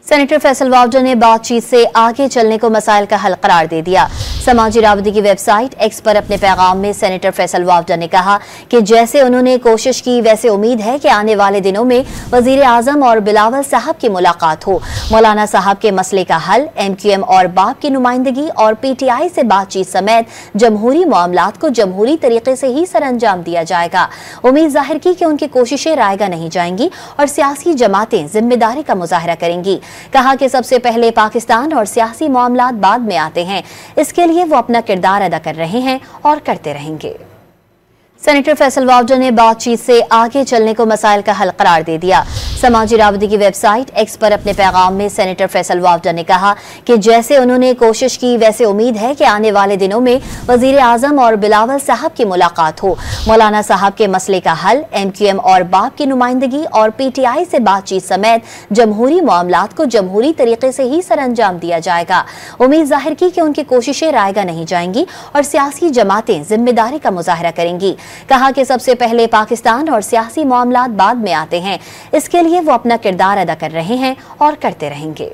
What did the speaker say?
Senator Faisal वावडर ने बातचीत से आगे चलने को मसाइल का हल करार दे दिया। समाजी राबते की वेबसाइट एक्स पर अपने पैगाम में सेनेटर फैसल वावडर ने कहा कि जैसे उन्होंने कोशिश की वैसे उम्मीद है कि आने वाले दिनों में वजीर आजम और बिलावल साहब की मुलाकात हो। मौलाना साहब के मसले का हल MQM और बाप की नुमाइंदगी और PTI से बातचीत समेत जमहूरी मामलात को जमहूरी तरीके से ही सर अंजाम दिया जाएगा। उम्मीद जाहिर की कि उनकी कोशिशें रायगा नहीं जाएंगी और सियासी जमातें जिम्मेदारी का मुजाहरा करेंगी। कहा कि सबसे पहले पाकिस्तान और सियासी मामलात बाद में आते हैं, इसके लिए वो अपना किरदार अदा कर रहे हैं और करते रहेंगे। सेनेटर फैसल वावडर ने बातचीत से आगे चलने को मसाइल का हल करार दे दिया। समाजी राबते की वेबसाइट एक्स पर अपने पैगाम में सेनेटर फैसल वावडर ने कहा कि जैसे उन्होंने कोशिश की वैसे उम्मीद है कि आने वाले दिनों में वजीर आजम और बिलावल साहब की मुलाकात हो। मौलाना साहब के मसले का हल MQM और बाप की नुमाइंदगी और PTI से बातचीत समेत जमहूरी मामलात को जमहूरी तरीके से ही सर अंजाम दिया जाएगा। उम्मीद जाहिर की कि उनकी कोशिशें रायगा नहीं जाएंगी और सियासी जमातें जिम्मेदारी का मुजाहरा करेंगी। कहा कि सबसे पहले पाकिस्तान और सियासी मामलात बाद में आते हैं, इसके लिए वो अपना किरदार अदा कर रहे हैं और करते रहेंगे।